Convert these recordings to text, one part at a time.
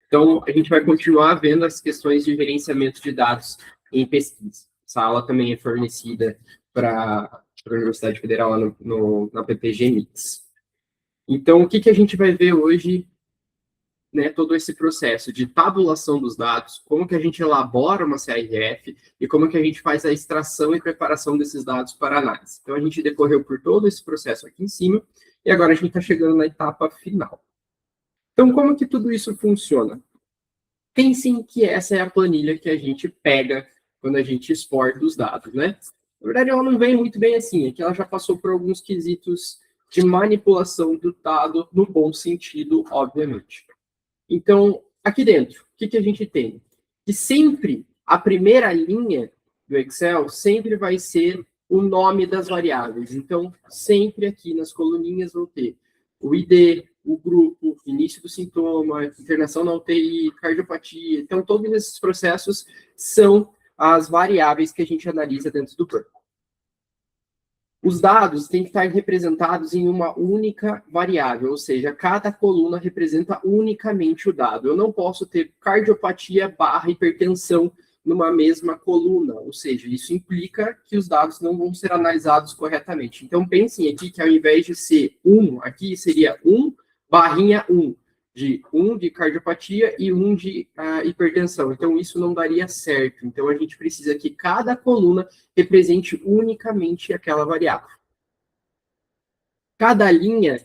Então, a gente vai continuar vendo as questões de gerenciamento de dados em pesquisa. Essa aula também é fornecida para a Universidade Federal lá na PPG Mix. Então, o que a gente vai ver hoje, né, todo esse processo de tabulação dos dados, como que a gente elabora uma CRF e como que a gente faz a extração e preparação desses dados para análise. Então, a gente decorreu por todo esse processo aqui em cima e agora a gente está chegando na etapa final. Então, como que tudo isso funciona? Pensem que essa é a planilha que a gente pega quando a gente exporta os dados, né? Na verdade, ela não vem muito bem assim, é que ela já passou por alguns quesitos de manipulação do dado no bom sentido, obviamente. Então, aqui dentro, o que a gente tem? Que sempre a primeira linha do Excel sempre vai ser o nome das variáveis. Então, sempre aqui nas coluninhas vão ter o ID, o grupo, início do sintoma, internação na UTI, cardiopatia. Então, todos esses processos são as variáveis que a gente analisa dentro do banco. Os dados têm que estar representados em uma única variável, ou seja, cada coluna representa unicamente o dado. Eu não posso ter cardiopatia barra hipertensão numa mesma coluna, ou seja, isso implica que os dados não vão ser analisados corretamente. Então, pensem aqui que ao invés de ser 1, aqui seria 1 barrinha 1, de 1 de cardiopatia e 1 de hipertensão. Então, isso não daria certo. Então, a gente precisa que cada coluna represente unicamente aquela variável. Cada linha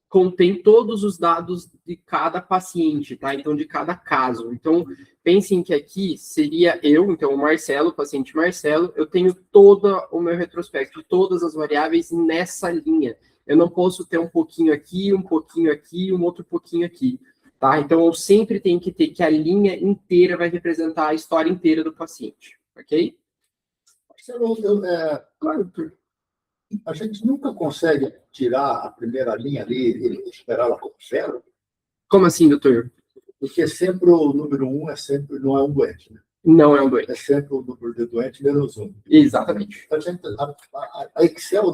contém todos os dados de cada paciente, tá? Então, de cada caso. Então, pensem que aqui seria eu, então, o Marcelo, o paciente Marcelo, eu tenho todo o meu retrospecto, todas as variáveis nessa linha. Eu não posso ter um pouquinho aqui, um outro pouquinho aqui, tá? Então, eu sempre tenho que ter que a linha inteira vai representar a história inteira do paciente, ok? Claro, a gente nunca consegue tirar a primeira linha ali e esperar ela como zero. Como assim, doutor? Porque sempre o número 1 não é um doente, né? Não é um doente. É sempre o número de doente menos 1. Exatamente. A Excel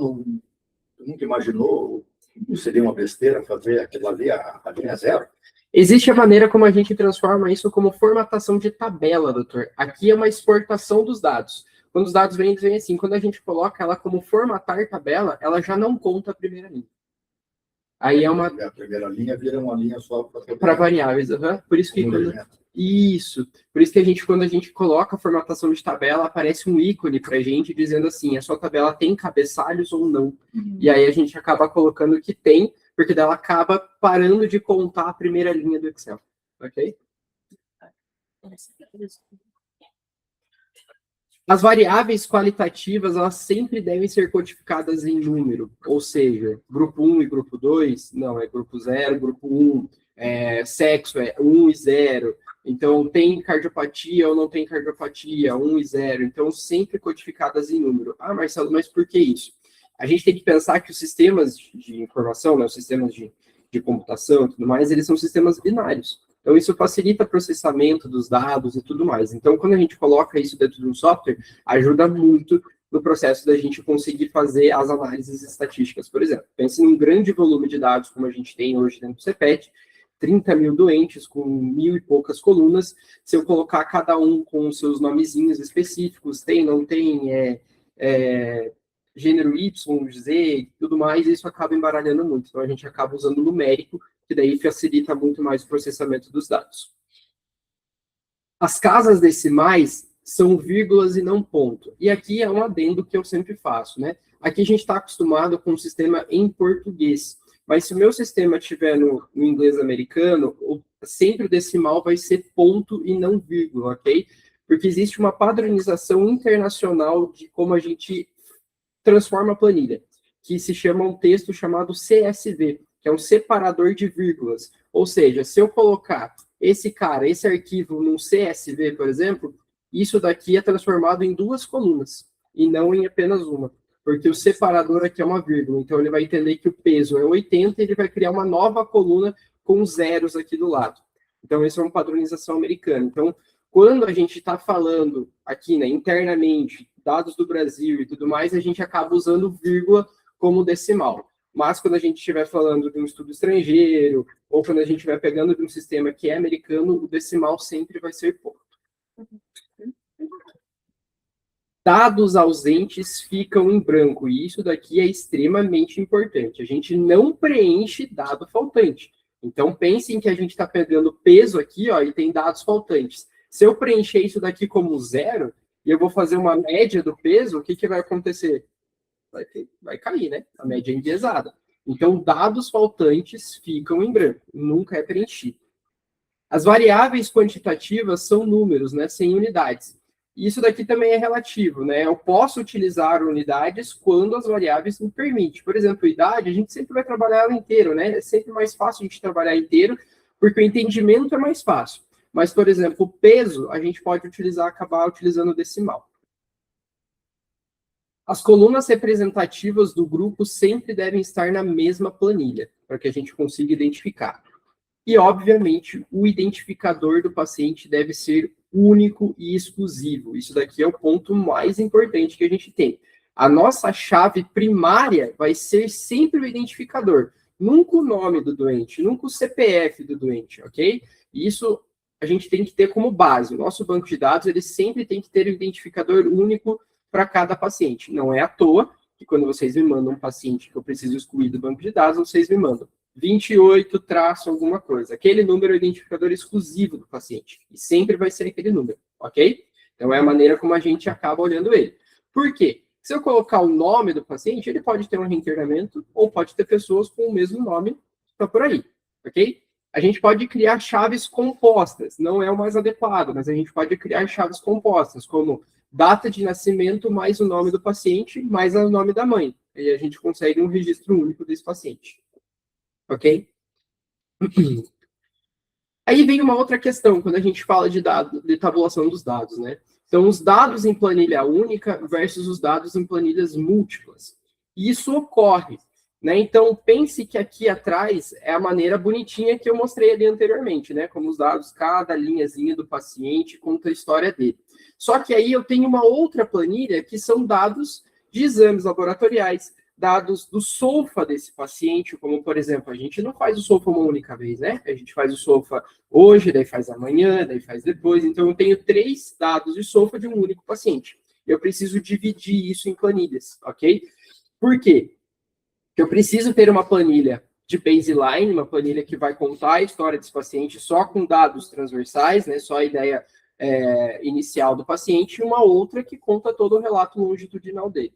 nunca imaginou que seria uma besteira fazer aquilo ali, a linha zero? Existe a maneira como a gente transforma isso como formatação de tabela, doutor. Aqui é uma exportação dos dados. Quando os dados vêm assim, quando a gente coloca ela como formatar tabela, ela já não conta a primeira linha. Aí é uma... A primeira linha vira uma linha só para variáveis. Por isso que por isso que quando a gente coloca a formatação de tabela, aparece um ícone para a gente dizendo assim, a sua tabela tem cabeçalhos ou não. E aí a gente acaba colocando que tem, porque dela acaba parando de contar a primeira linha do Excel. Ok? As variáveis qualitativas, elas sempre devem ser codificadas em número, ou seja, grupo 1 e grupo 2, não, é grupo 0, grupo 1, sexo é 1 e 0, então tem cardiopatia ou não tem cardiopatia, 1 e 0, então sempre codificadas em número. Ah, Marcelo, mas por que isso? A gente tem que pensar que os sistemas de informação, né, os sistemas de computação e tudo mais, eles são sistemas binários. Então, isso facilita o processamento dos dados e tudo mais. Então, quando a gente coloca isso dentro de um software, ajuda muito no processo da gente conseguir fazer as análises estatísticas, por exemplo. Pense num grande volume de dados, como a gente tem hoje dentro do CPET, 30 mil doentes com 1.000 e poucas colunas. Se eu colocar cada um com os seus nomezinhos específicos, tem, não tem, gênero Y, Z e tudo mais, isso acaba embaralhando muito. Então, a gente acaba usando numérico, que daí facilita muito mais o processamento dos dados. As casas decimais são vírgulas e não ponto. E aqui é um adendo que eu sempre faço, né? Aqui a gente está acostumado com o sistema em português, mas se o meu sistema estiver no inglês americano, sempre o decimal vai ser ponto e não vírgula, ok? Porque existe uma padronização internacional de como a gente transforma a planilha, que se chama um texto chamado CSV, que é um separador de vírgulas. Ou seja, se eu colocar esse arquivo num CSV, por exemplo, isso daqui é transformado em 2 colunas, e não em apenas uma, porque o separador aqui é uma vírgula, então ele vai entender que o peso é 80 e ele vai criar uma nova coluna com zeros aqui do lado. Então, isso é uma padronização americana. Então, quando a gente está falando aqui, né, internamente, dados do Brasil e tudo mais, a gente acaba usando vírgula como decimal. mas quando a gente estiver falando de um estudo estrangeiro, ou quando a gente estiver pegando de um sistema que é americano, o decimal sempre vai ser ponto. Dados ausentes ficam em branco, e isso daqui é extremamente importante. A gente não preenche dado faltante. Então, pensem que a gente está pegando peso aqui, ó, e tem dados faltantes. Se eu preencher isso daqui como 0, e eu vou fazer uma média do peso, o que vai acontecer? Vai cair, né? A média é enviesada. Então, dados faltantes ficam em branco, nunca é preenchido. As variáveis quantitativas são números, né, sem unidades. Isso daqui também é relativo, né? Eu posso utilizar unidades quando as variáveis me permitem. Por exemplo, idade, a gente sempre vai trabalhar ela inteiro, né? É sempre mais fácil a gente trabalhar inteiro, porque o entendimento é mais fácil. Mas, por exemplo, o peso, a gente pode acabar utilizando o decimal. As colunas representativas do grupo sempre devem estar na mesma planilha, para que a gente consiga identificar. E, obviamente, o identificador do paciente deve ser único e exclusivo. Isso daqui é o ponto mais importante que a gente tem. A nossa chave primária vai ser sempre o identificador, nunca o nome do doente, nunca o CPF do doente, ok? Isso a gente tem que ter como base. O nosso banco de dados, ele sempre tem que ter um identificador único para cada paciente. Não é à toa que quando vocês me mandam um paciente que eu preciso excluir do banco de dados, vocês me mandam 28 traço alguma coisa. Aquele número é o identificador exclusivo do paciente. E sempre vai ser aquele número, ok? Então, é a maneira como a gente acaba olhando ele. Por quê? Se eu colocar o nome do paciente, ele pode ter um reinternamento ou pode ter pessoas com o mesmo nome que está por aí, ok? A gente pode criar chaves compostas. Não é o mais adequado, mas a gente pode criar chaves compostas, como data de nascimento mais o nome do paciente mais o nome da mãe. E a gente consegue um registro único desse paciente. Ok? Aí vem uma outra questão, quando a gente fala de dados, de tabulação dos dados, né? Então, os dados em planilha única versus os dados em planilhas múltiplas. E isso ocorre, né? Então, pense que aqui atrás é a maneira bonitinha que eu mostrei ali anteriormente, né? Como os dados, cada linhazinha do paciente conta a história dele. Só que aí eu tenho uma outra planilha que são dados de exames laboratoriais, dados do SOFA desse paciente, como, por exemplo, a gente não faz o SOFA uma única vez, né? A gente faz o SOFA hoje, daí faz amanhã, daí faz depois. Então, eu tenho 3 dados de SOFA de um único paciente. Eu preciso dividir isso em planilhas, ok? Por quê? Porque eu preciso ter uma planilha de baseline, uma planilha que vai contar a história desse paciente só com dados transversais, né? Só a ideia inicial do paciente, e uma outra que conta todo o relato longitudinal dele.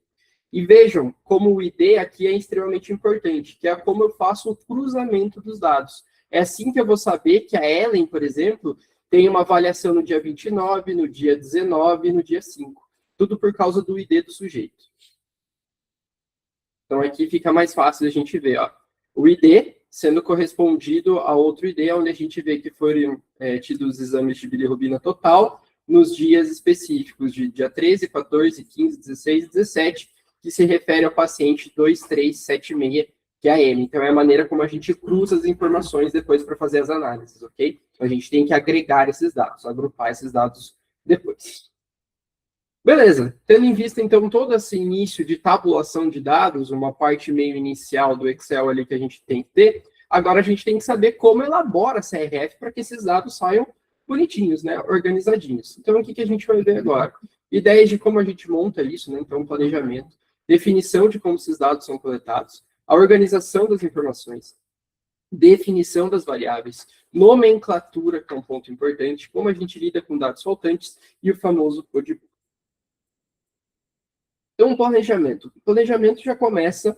E vejam como o ID aqui é extremamente importante, que é como eu faço o cruzamento dos dados. É assim que eu vou saber que a Ellen, por exemplo, tem uma avaliação no dia 29, no dia 19 e no dia 5. Tudo por causa do ID do sujeito. Então, aqui fica mais fácil a gente ver, ó, o ID sendo correspondido a outro ID, onde a gente vê que foram tidos os exames de bilirrubina total nos dias específicos de dia 13, 14, 15, 16 e 17, que se refere ao paciente 2376, que é a M. Então, é a maneira como a gente cruza as informações depois para fazer as análises, ok? Então, a gente tem que agregar esses dados, agrupar esses dados depois. Beleza. Tendo em vista, então, todo esse início de tabulação de dados, uma parte meio inicial do Excel ali que a gente tem que ter, agora a gente tem que saber como elabora a CRF para que esses dados saiam bonitinhos, né? Organizadinhos. Então, o que a gente vai ver agora? Ideias de como a gente monta isso, né? Então, planejamento, definição de como esses dados são coletados, a organização das informações, definição das variáveis, nomenclatura, que é um ponto importante, como a gente lida com dados faltantes e o famoso codebook. Então, planejamento. O planejamento já começa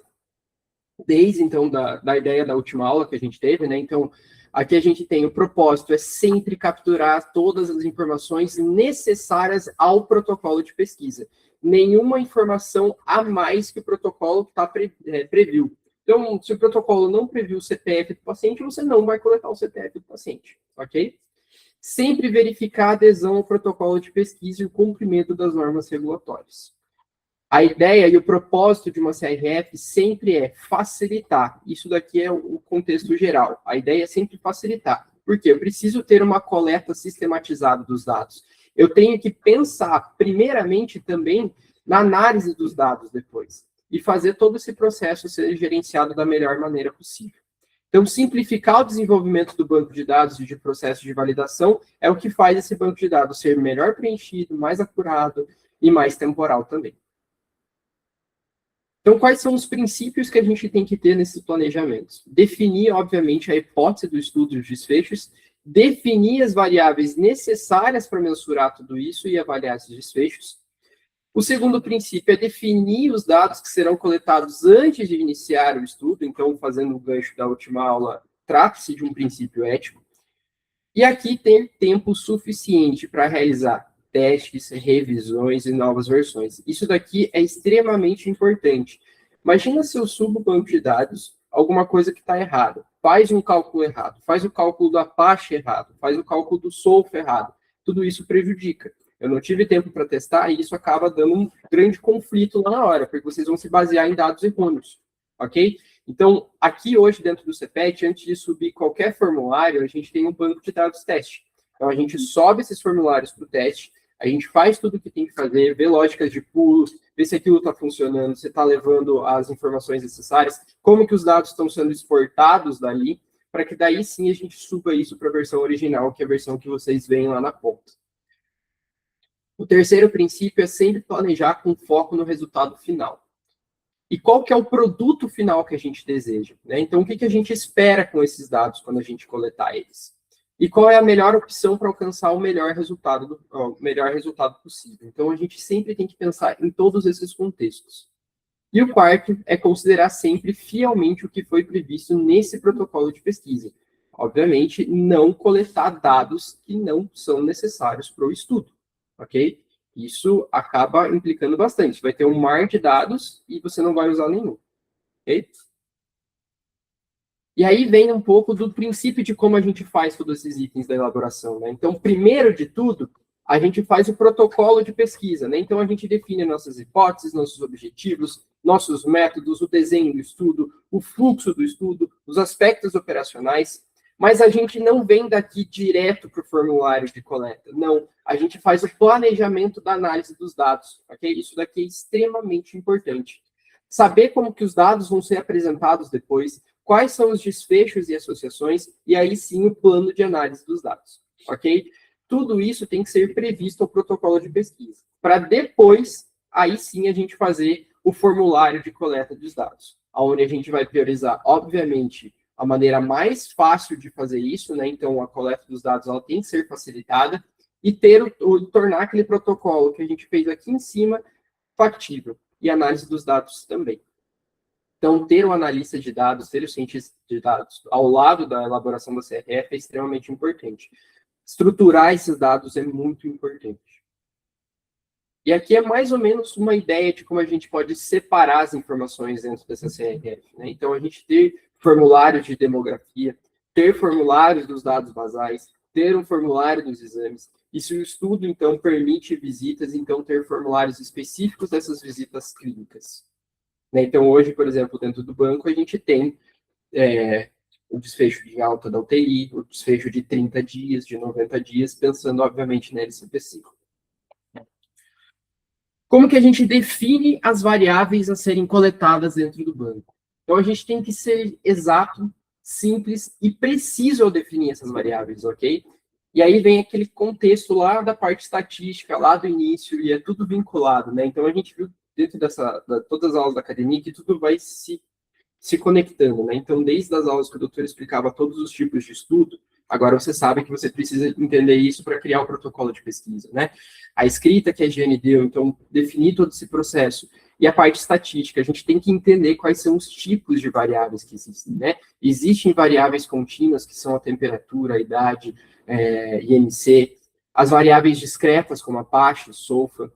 desde, então, da ideia da última aula que a gente teve, né? Então, aqui a gente tem o propósito, é sempre capturar todas as informações necessárias ao protocolo de pesquisa. Nenhuma informação a mais que o protocolo previu. Então, se o protocolo não previu o CPF do paciente, você não vai coletar o CPF do paciente, ok? Sempre verificar a adesão ao protocolo de pesquisa e o cumprimento das normas regulatórias. A ideia e o propósito de uma CRF sempre é facilitar. Isso daqui é o contexto geral. A ideia é sempre facilitar. Por quê? Eu preciso ter uma coleta sistematizada dos dados. Eu tenho que pensar, primeiramente, também na análise dos dados depois. e fazer todo esse processo ser gerenciado da melhor maneira possível. Então, simplificar o desenvolvimento do banco de dados e de processo de validação é o que faz esse banco de dados ser melhor preenchido, mais acurado e mais temporal também. Então, quais são os princípios que a gente tem que ter nesses planejamentos? Definir, obviamente, a hipótese do estudo dos desfechos, definir as variáveis necessárias para mensurar tudo isso e avaliar esses desfechos. O segundo princípio é definir os dados que serão coletados antes de iniciar o estudo. Então, fazendo o gancho da última aula, trata-se de um princípio ético. E aqui ter tempo suficiente para realizar testes, revisões e novas versões. Isso daqui é extremamente importante. Imagina se eu subo o banco de dados, alguma coisa que está errada. Faz um cálculo errado, faz o cálculo do Apache errado, faz o cálculo do Solf errado. Tudo isso prejudica. Eu não tive tempo para testar e isso acaba dando um grande conflito lá na hora, porque vocês vão se basear em dados errôneos, ok? Então, aqui hoje dentro do CPET, antes de subir qualquer formulário, a gente tem um banco de dados teste. Então, a gente sobe esses formulários para o teste, a gente faz tudo o que tem que fazer, vê lógicas de pulos, vê se aquilo está funcionando, se está levando as informações necessárias, como que os dados estão sendo exportados dali, para que daí sim a gente suba isso para a versão original, que é a versão que vocês veem lá na ponta. O terceiro princípio é sempre planejar com foco no resultado final. E qual que é o produto final que a gente deseja, né? Então, o que a gente espera com esses dados quando a gente coletar eles? E qual é a melhor opção para alcançar o melhor resultado possível? Então, a gente sempre tem que pensar em todos esses contextos. E o quarto é considerar sempre fielmente o que foi previsto nesse protocolo de pesquisa. Obviamente, não coletar dados que não são necessários para o estudo. Ok? Isso acaba implicando bastante. Vai ter um mar de dados e você não vai usar nenhum. Ok? E aí vem um pouco do princípio de como a gente faz todos esses itens da elaboração, né? Então, primeiro de tudo, a gente faz o protocolo de pesquisa, né? Então, a gente define nossas hipóteses, nossos objetivos, nossos métodos, o desenho do estudo, o fluxo do estudo, os aspectos operacionais. Mas a gente não vem daqui direto para o formulário de coleta. Não, a gente faz o planejamento da análise dos dados, ok? Isso daqui é extremamente importante. Saber como que os dados vão ser apresentados depois, quais são os desfechos e associações, e aí sim o plano de análise dos dados, ok? Tudo isso tem que ser previsto ao protocolo de pesquisa, para depois, aí sim, a gente fazer o formulário de coleta dos dados, onde a gente vai priorizar, obviamente, a maneira mais fácil de fazer isso, né? Então, a coleta dos dados ela tem que ser facilitada e tornar aquele protocolo que a gente fez aqui em cima factível. E análise dos dados também. Então, ter o analista de dados, ter o cientista de dados ao lado da elaboração da CRF é extremamente importante. Estruturar esses dados é muito importante. E aqui é mais ou menos uma ideia de como a gente pode separar as informações dentro dessa CRF, né? Então, a gente ter formulários de demografia, ter formulários dos dados basais, ter um formulário dos exames. E se o estudo, então, permite visitas, então, ter formulários específicos dessas visitas clínicas. Né? Então, hoje, por exemplo, dentro do banco, a gente tem o desfecho de alta da UTI, o desfecho de 30 dias, de 90 dias, pensando, obviamente, na LCP5. Como que a gente define as variáveis a serem coletadas dentro do banco? Então, a gente tem que ser exato, simples e preciso ao definir essas variáveis, ok? E aí vem aquele contexto lá da parte estatística, lá do início, e é tudo vinculado, né? Então, a gente viu dentro todas as aulas da academia que tudo vai se conectando, né? Então, desde as aulas que o doutor explicava todos os tipos de estudo, agora você sabe que você precisa entender isso para criar o protocolo de pesquisa, né? A escrita que a Giane deu, então, definir todo esse processo. E a parte estatística, a gente tem que entender quais são os tipos de variáveis que existem, né? Existem variáveis contínuas, que são a temperatura, a idade, IMC, as variáveis discretas, como Apache, SOFA,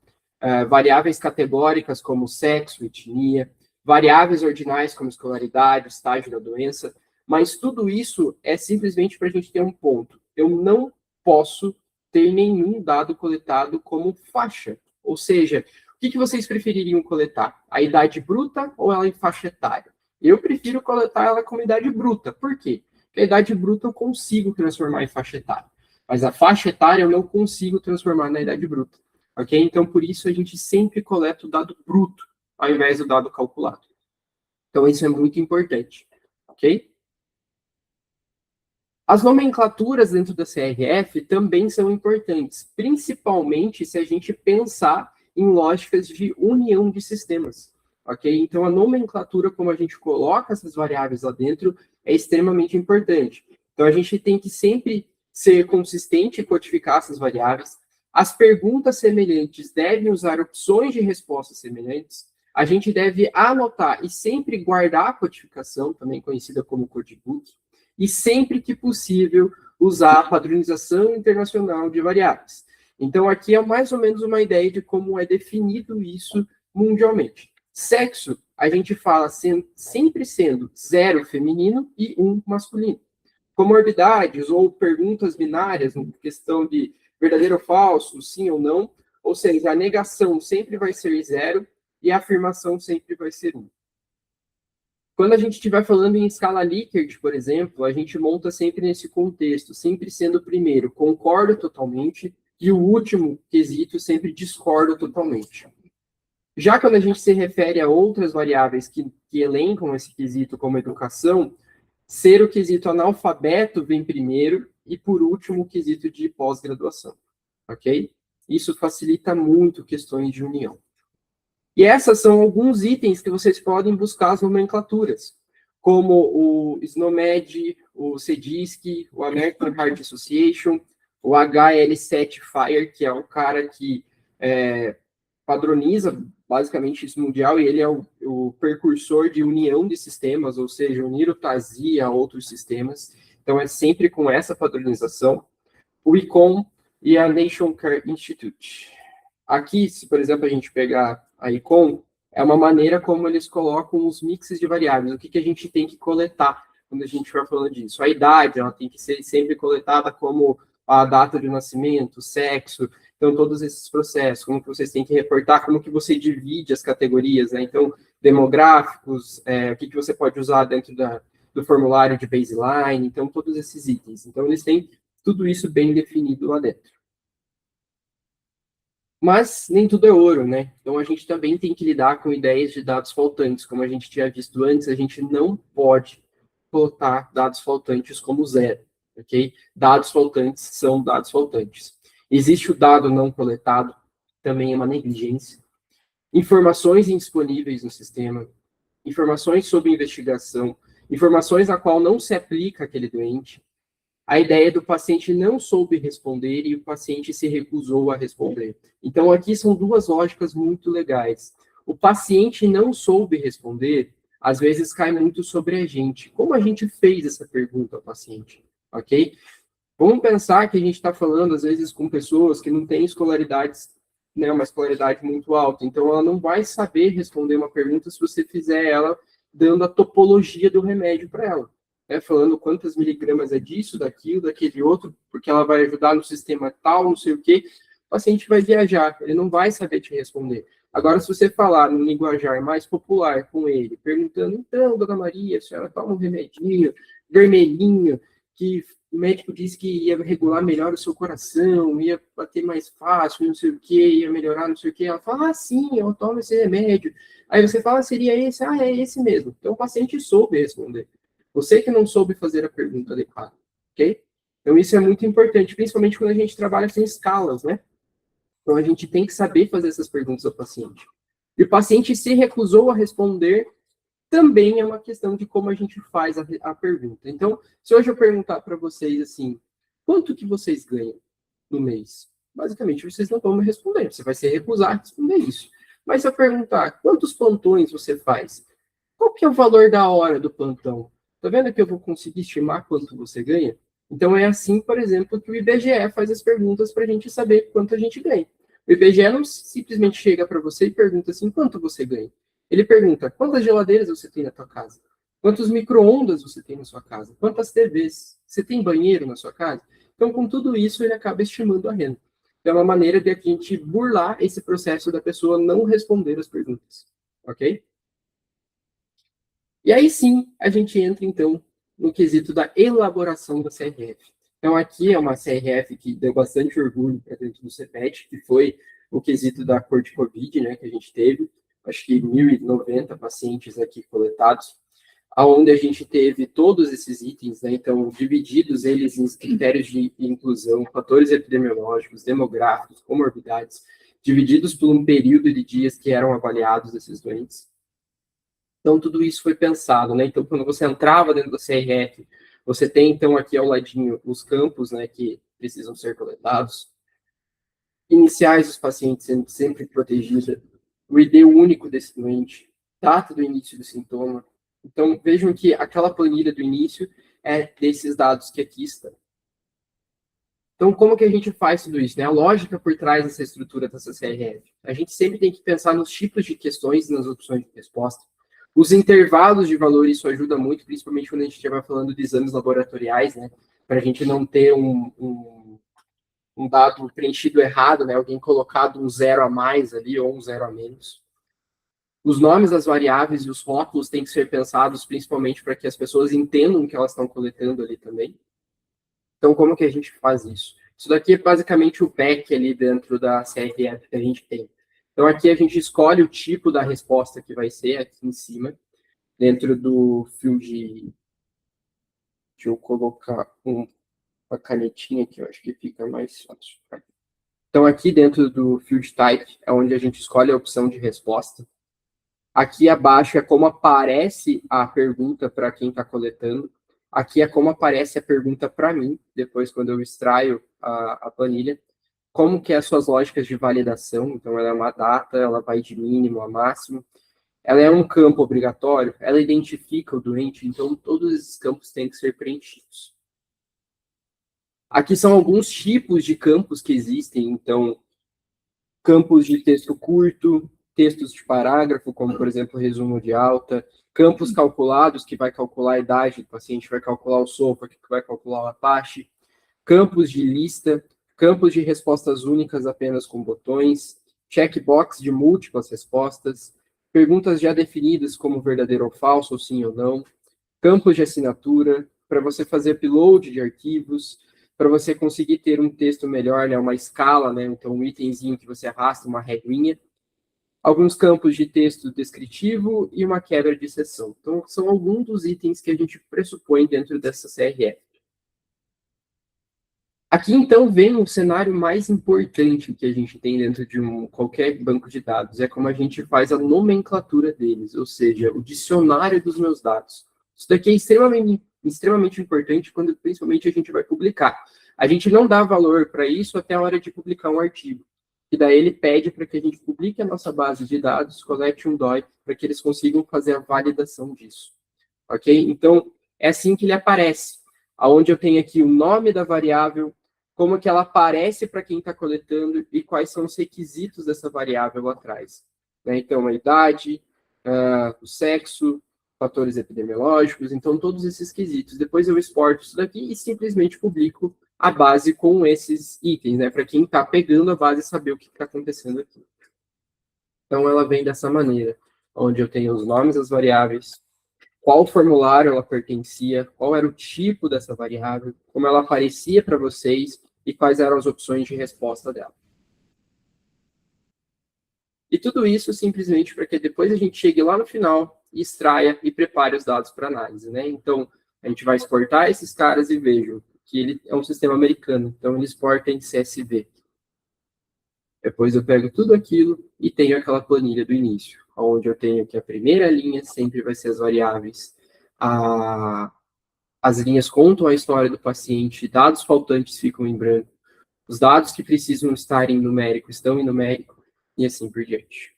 variáveis categóricas, como sexo, etnia, variáveis ordinais, como escolaridade, estágio da doença, mas tudo isso é simplesmente para a gente ter um ponto. Eu não posso ter nenhum dado coletado como faixa, ou seja, o que vocês prefeririam coletar? A idade bruta ou ela em faixa etária? Eu prefiro coletar ela como idade bruta. Por quê? Porque a idade bruta eu consigo transformar em faixa etária. Mas a faixa etária eu não consigo transformar na idade bruta. Ok? Então, por isso, a gente sempre coleta o dado bruto. ao invés do dado calculado. Então, isso é muito importante, ok? As nomenclaturas dentro da CRF também são importantes, principalmente se a gente pensar em lógicas de união de sistemas, ok? Então, a nomenclatura, como a gente coloca essas variáveis lá dentro, é extremamente importante. Então, a gente tem que sempre ser consistente e codificar essas variáveis. As perguntas semelhantes devem usar opções de respostas semelhantes. A gente deve anotar e sempre guardar a codificação, também conhecida como codebook, e sempre que possível usar a padronização internacional de variáveis. Então, aqui é mais ou menos uma ideia de como é definido isso mundialmente. Sexo, a gente fala sempre sendo 0 feminino e 1 masculino. Comorbidades ou perguntas binárias, questão de verdadeiro ou falso, sim ou não, ou seja, a negação sempre vai ser 0 e a afirmação sempre vai ser 1. Quando a gente estiver falando em escala Likert, por exemplo, a gente monta sempre nesse contexto, sempre sendo o primeiro, concordo totalmente, e o último quesito, sempre discordo totalmente. Já quando a gente se refere a outras variáveis que elencam esse quesito como educação, ser o quesito analfabeto vem primeiro e, por último, o quesito de pós-graduação, ok? Isso facilita muito questões de união. E essas são alguns itens que vocês podem buscar as nomenclaturas, como o SNOMED, o CDISC, o American Heart Association, o HL7 FIRE, que é o cara que padroniza basicamente isso mundial, e ele é o precursor de união de sistemas, ou seja, unir o TASI a outros sistemas. Então, é sempre com essa padronização. O ICOM e a Nation Care Institute. Aqui, se, por exemplo, a gente pegar a ICOM, é uma maneira como eles colocam os mixes de variáveis. O que a gente tem que coletar quando a gente for falando disso? A idade, ela tem que ser sempre coletada como a data de nascimento, sexo, então todos esses processos, como que vocês têm que reportar, como que você divide as categorias, né? Então, demográficos, o que você pode usar dentro do formulário de baseline, então todos esses itens. Então, eles têm tudo isso bem definido lá dentro. Mas nem tudo é ouro, né? Então, a gente também tem que lidar com ideias de dados faltantes. Como a gente tinha visto antes, a gente não pode botar dados faltantes como 0, ok? Dados faltantes são dados faltantes. Existe o dado não coletado, também é uma negligência. Informações indisponíveis no sistema, informações sobre investigação, informações a qual não se aplica aquele doente. A ideia do paciente não soube responder e o paciente se recusou a responder. Então, aqui são duas lógicas muito legais. O paciente não soube responder, às vezes cai muito sobre a gente. Como a gente fez essa pergunta ao paciente, ok? Vamos pensar que a gente está falando, às vezes, com pessoas que não têm escolaridades, né, uma escolaridade muito alta. Então, ela não vai saber responder uma pergunta se você fizer ela dando a topologia do remédio para ela. Falando quantas miligramas é disso, daquilo, daquele outro, porque ela vai ajudar no sistema tal, não sei o quê, o paciente vai viajar, ele não vai saber te responder. Agora, se você falar num linguajar mais popular com ele, perguntando, então, dona Maria, a senhora toma um remedinho vermelhinho, que o médico disse que ia regular melhor o seu coração, ia bater mais fácil, não sei o quê, ia melhorar não sei o quê. Ela fala, sim, eu tomo esse remédio. Aí você fala, seria esse? Ah, é esse mesmo. Então, o paciente soube responder. Você que não soube fazer a pergunta adequada, ok? Então, isso é muito importante, principalmente quando a gente trabalha sem escalas, né? Então, a gente tem que saber fazer essas perguntas ao paciente. E o paciente se recusou a responder, também é uma questão de como a gente faz a pergunta. Então, se hoje eu perguntar para vocês assim, quanto que vocês ganham no mês? Basicamente, vocês não vão me responder, você vai se recusar a responder isso. Mas se eu perguntar, quantos plantões você faz? Qual que é o valor da hora do plantão? Tá vendo que eu vou conseguir estimar quanto você ganha? Então, é assim, por exemplo, que o IBGE faz as perguntas para a gente saber quanto a gente ganha. O IBGE não simplesmente chega para você e pergunta assim, quanto você ganha? Ele pergunta, quantas geladeiras você tem na sua casa? Quantos micro-ondas você tem na sua casa? Quantas TVs? Você tem banheiro na sua casa? Então, com tudo isso, ele acaba estimando a renda. Então, é uma maneira de a gente burlar esse processo da pessoa não responder as perguntas. Ok? E aí sim, a gente entra, então, no quesito da elaboração da CRF. Então, aqui é uma CRF que deu bastante orgulho para dentro do CPET, que foi o quesito da cor de Covid, né, que a gente teve. acho que 1.090 pacientes aqui coletados, aonde a gente teve todos esses itens, né, então, divididos eles em critérios de inclusão, fatores epidemiológicos, demográficos, comorbidades, divididos por um período de dias que eram avaliados esses doentes. Então, tudo isso foi pensado, né, então, quando você entrava dentro da CRF, você tem, então, aqui ao ladinho os campos, né, que precisam ser coletados, iniciais dos pacientes sendo sempre protegida, o ID único desse doente, data do início do sintoma. Então, vejam que aquela planilha do início é desses dados que aqui estão. Então, como que a gente faz tudo isso? Né? A lógica por trás dessa estrutura dessa CRF. A gente sempre tem que pensar nos tipos de questões e nas opções de resposta. Os intervalos de valor, isso ajuda muito, principalmente quando a gente estiver falando de exames laboratoriais, né? Para a gente não ter um dado preenchido errado, né? Alguém colocado um 0 a mais ali ou um 0 a menos. Os nomes das variáveis e os rótulos têm que ser pensados principalmente para que as pessoas entendam o que elas estão coletando ali também. Então, como que a gente faz isso? Isso daqui é basicamente o back ali dentro da CRF que a gente tem. Então, aqui a gente escolhe o tipo da resposta que vai ser aqui em cima, dentro do field. Deixa eu colocar uma canetinha aqui, eu acho que fica mais fácil. Então, aqui dentro do field type é onde a gente escolhe a opção de resposta. Aqui abaixo é como aparece a pergunta para quem está coletando. Aqui é como aparece a pergunta para mim, depois quando eu extraio a planilha. Como que é as suas lógicas de validação. Então, ela é uma data, ela vai de mínimo a máximo. Ela é um campo obrigatório, ela identifica o doente, então todos esses campos têm que ser preenchidos. Aqui são alguns tipos de campos que existem, então, campos de texto curto, textos de parágrafo, como, por exemplo, resumo de alta, campos calculados, que vai calcular a idade do paciente, vai calcular o SOFA, que vai calcular o Apache, campos de lista, campos de respostas únicas apenas com botões, checkbox de múltiplas respostas, perguntas já definidas como verdadeiro ou falso, ou sim ou não, campos de assinatura, para você fazer upload de arquivos, para você conseguir ter um texto melhor, né, uma escala, né, então um itemzinho que você arrasta, uma reguinha, alguns campos de texto descritivo e uma quebra de seção. Então, são alguns dos itens que a gente pressupõe dentro dessa CRF. Aqui, então, vem um cenário mais importante que a gente tem dentro de qualquer banco de dados, é como a gente faz a nomenclatura deles, ou seja, o dicionário dos meus dados. Isso daqui é extremamente importante quando, principalmente, a gente vai publicar. A gente não dá valor para isso até a hora de publicar um artigo. E daí ele pede para que a gente publique a nossa base de dados, colete um DOI, para que eles consigam fazer a validação disso. Ok? Então, é assim que ele aparece. Onde eu tenho aqui o nome da variável, como que ela aparece para quem está coletando e quais são os requisitos dessa variável lá atrás. Né? Então, a idade, o sexo, fatores epidemiológicos, então todos esses quesitos. Depois eu exporto isso daqui e simplesmente publico a base com esses itens, né? Para quem está pegando a base saber o que está acontecendo aqui. Então, ela vem dessa maneira, onde eu tenho os nomes das variáveis, qual formulário ela pertencia, qual era o tipo dessa variável, como ela aparecia para vocês e quais eram as opções de resposta dela. E tudo isso simplesmente para que depois a gente chegue lá no final, extraia e prepare os dados para análise, né? Então, a gente vai exportar esses caras e vejam que ele é um sistema americano, então ele exporta em CSV. Depois eu pego tudo aquilo e tenho aquela planilha do início, onde eu tenho que a primeira linha sempre vai ser as variáveis, as linhas contam a história do paciente, dados faltantes ficam em branco, os dados que precisam estar em numérico estão em numérico, e assim por diante.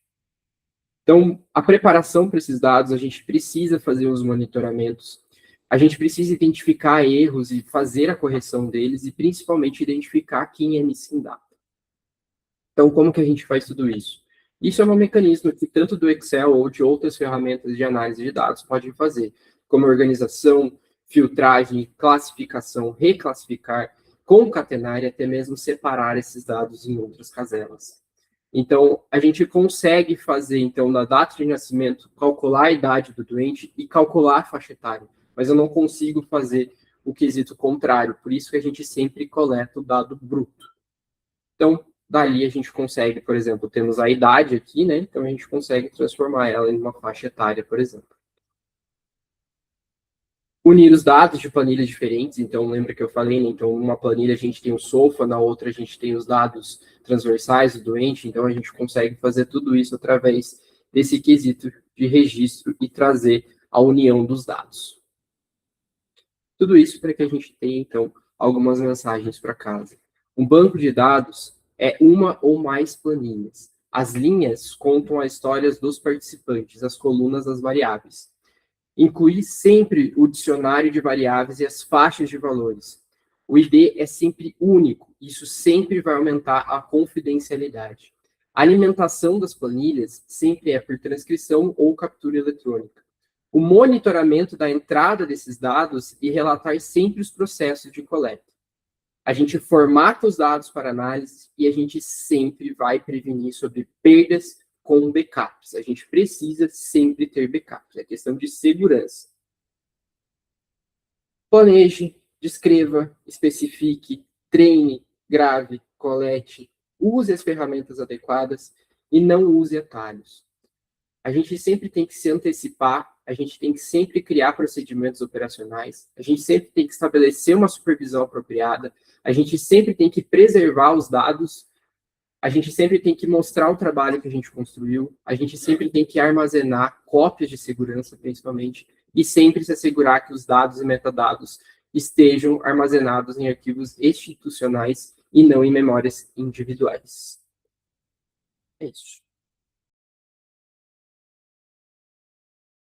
Então, a preparação para esses dados, a gente precisa fazer os monitoramentos, a gente precisa identificar erros e fazer a correção deles, e principalmente identificar quem é missing data. Então, como que a gente faz tudo isso? Isso é um mecanismo que tanto do Excel ou de outras ferramentas de análise de dados podem fazer, como organização, filtragem, classificação, reclassificar, concatenar e até mesmo separar esses dados em outras caselas. Então, a gente consegue fazer, então, na data de nascimento, calcular a idade do doente e calcular a faixa etária, mas eu não consigo fazer o quesito contrário, por isso que a gente sempre coleta o dado bruto. Então, Dali a gente consegue, por exemplo, temos a idade aqui, né? Então a gente consegue transformar ela em uma faixa etária, por exemplo. Unir os dados de planilhas diferentes, então lembra que eu falei, né? Então numa planilha a gente tem o SOFA, na outra a gente tem os dados transversais do doente, então a gente consegue fazer tudo isso através desse quesito de registro e trazer a união dos dados. Tudo isso para que a gente tenha, então, algumas mensagens para casa. Um banco de dados é uma ou mais planilhas. As linhas contam as histórias dos participantes, as colunas das variáveis. Incluir sempre o dicionário de variáveis e as faixas de valores. O ID é sempre único, isso sempre vai aumentar a confidencialidade. A alimentação das planilhas sempre é por transcrição ou captura eletrônica. O monitoramento da entrada desses dados e relatar sempre os processos de coleta. A gente formata os dados para análise e a gente sempre vai prevenir sobre perdas com backups. A gente precisa sempre ter backups. É questão de segurança. Planeje, descreva, especifique, treine, grave, colete, use as ferramentas adequadas e não use atalhos. A gente sempre tem que se antecipar, a gente tem que sempre criar procedimentos operacionais, a gente sempre tem que estabelecer uma supervisão apropriada, a gente sempre tem que preservar os dados, a gente sempre tem que mostrar o trabalho que a gente construiu, a gente sempre tem que armazenar cópias de segurança, principalmente, e sempre se assegurar que os dados e metadados estejam armazenados em arquivos institucionais e não em memórias individuais. É isso.